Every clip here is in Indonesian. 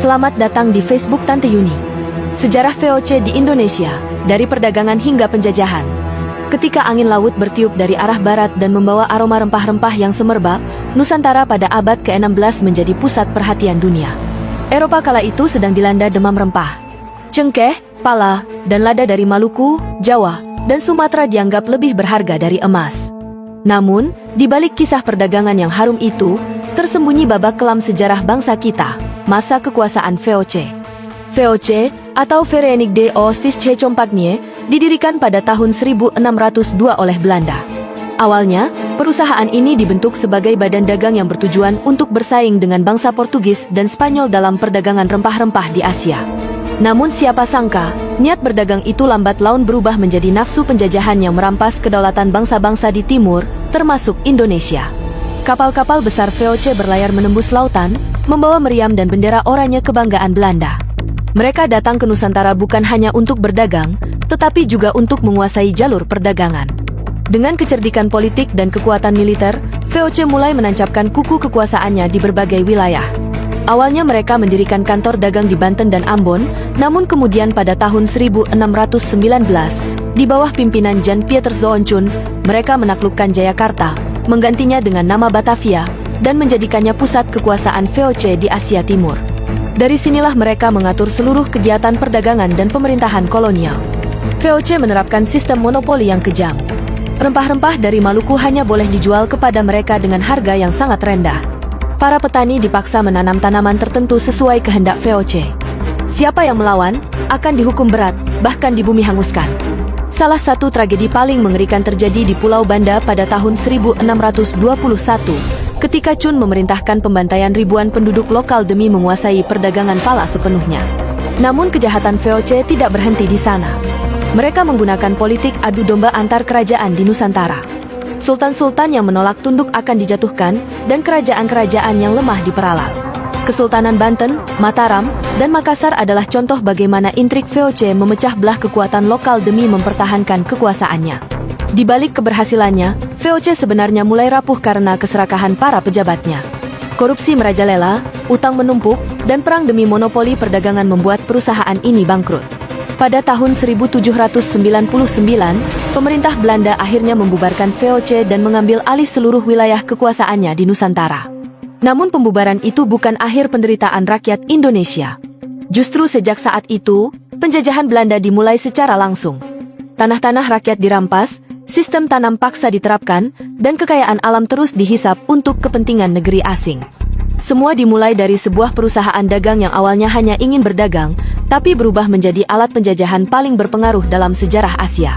Selamat datang di Facebook Tante Yuni. Sejarah VOC di Indonesia, dari perdagangan hingga penjajahan. Ketika angin laut bertiup dari arah barat dan membawa aroma rempah-rempah yang semerbak, Nusantara pada abad ke-16 menjadi pusat perhatian dunia. Eropa kala itu sedang dilanda demam rempah. Cengkeh, pala, dan lada dari Maluku, Jawa, dan Sumatera dianggap lebih berharga dari emas. Namun, di balik kisah perdagangan yang harum itu, tersembunyi babak kelam sejarah bangsa kita, masa kekuasaan VOC. VOC, atau Verenigde de Oostindische Compagnie, didirikan pada tahun 1602 oleh Belanda. Awalnya, perusahaan ini dibentuk sebagai badan dagang yang bertujuan untuk bersaing dengan bangsa Portugis dan Spanyol dalam perdagangan rempah-rempah di Asia. Namun siapa sangka, niat berdagang itu lambat laun berubah menjadi nafsu penjajahan yang merampas kedaulatan bangsa-bangsa di timur, termasuk Indonesia. Kapal-kapal besar VOC berlayar menembus lautan, membawa meriam dan bendera oranye kebanggaan Belanda. Mereka datang ke Nusantara bukan hanya untuk berdagang, tetapi juga untuk menguasai jalur perdagangan. Dengan kecerdikan politik dan kekuatan militer, VOC mulai menancapkan kuku kekuasaannya di berbagai wilayah. Awalnya mereka mendirikan kantor dagang di Banten dan Ambon, namun kemudian pada tahun 1619, di bawah pimpinan Jan Pieter Zoonchun, mereka menaklukkan Jayakarta, menggantinya dengan nama Batavia, dan menjadikannya pusat kekuasaan VOC di Asia Timur. Dari sinilah mereka mengatur seluruh kegiatan perdagangan dan pemerintahan kolonial. VOC menerapkan sistem monopoli yang kejam. Rempah-rempah dari Maluku hanya boleh dijual kepada mereka dengan harga yang sangat rendah. Para petani dipaksa menanam tanaman tertentu sesuai kehendak VOC. Siapa yang melawan, akan dihukum berat, bahkan di bumi hanguskan. Salah satu tragedi paling mengerikan terjadi di Pulau Banda pada tahun 1621, ketika Chun memerintahkan pembantaian ribuan penduduk lokal demi menguasai perdagangan pala sepenuhnya. Namun kejahatan VOC tidak berhenti di sana. Mereka menggunakan politik adu domba antar kerajaan di Nusantara. Sultan-sultan yang menolak tunduk akan dijatuhkan, dan kerajaan-kerajaan yang lemah diperalat. Kesultanan Banten, Mataram, dan Makassar adalah contoh bagaimana intrik VOC memecah belah kekuatan lokal demi mempertahankan kekuasaannya. Di balik keberhasilannya, VOC sebenarnya mulai rapuh karena keserakahan para pejabatnya. Korupsi merajalela, utang menumpuk, dan perang demi monopoli perdagangan membuat perusahaan ini bangkrut. Pada tahun 1799, pemerintah Belanda akhirnya membubarkan VOC dan mengambil alih seluruh wilayah kekuasaannya di Nusantara. Namun pembubaran itu bukan akhir penderitaan rakyat Indonesia. Justru sejak saat itu, penjajahan Belanda dimulai secara langsung. Tanah-tanah rakyat dirampas, sistem tanam paksa diterapkan, dan kekayaan alam terus dihisap untuk kepentingan negeri asing. Semua dimulai dari sebuah perusahaan dagang yang awalnya hanya ingin berdagang, tapi berubah menjadi alat penjajahan paling berpengaruh dalam sejarah Asia.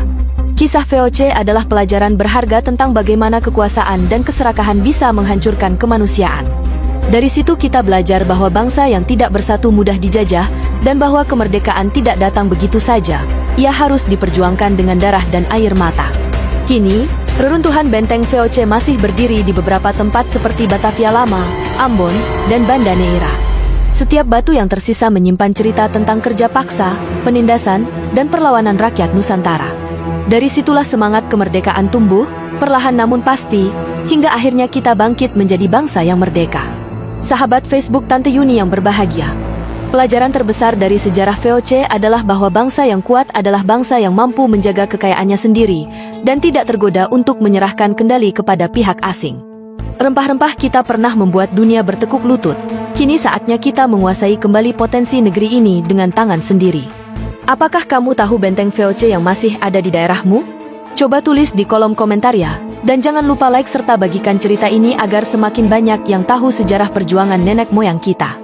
Kisah VOC adalah pelajaran berharga tentang bagaimana kekuasaan dan keserakahan bisa menghancurkan kemanusiaan. Dari situ kita belajar bahwa bangsa yang tidak bersatu mudah dijajah, dan bahwa kemerdekaan tidak datang begitu saja. Ia harus diperjuangkan dengan darah dan air mata. Kini, reruntuhan benteng VOC masih berdiri di beberapa tempat seperti Batavia Lama, Ambon, dan Banda Neira. Setiap batu yang tersisa menyimpan cerita tentang kerja paksa, penindasan, dan perlawanan rakyat Nusantara. Dari situlah semangat kemerdekaan tumbuh, perlahan namun pasti, hingga akhirnya kita bangkit menjadi bangsa yang merdeka. Sahabat Facebook Tante Yuni yang berbahagia. Pelajaran terbesar dari sejarah VOC adalah bahwa bangsa yang kuat adalah bangsa yang mampu menjaga kekayaannya sendiri, dan tidak tergoda untuk menyerahkan kendali kepada pihak asing. Rempah-rempah kita pernah membuat dunia bertekuk lutut. Kini saatnya kita menguasai kembali potensi negeri ini dengan tangan sendiri. Apakah kamu tahu benteng VOC yang masih ada di daerahmu? Coba tulis di kolom komentar ya. Dan jangan lupa like serta bagikan cerita ini agar semakin banyak yang tahu sejarah perjuangan nenek moyang kita.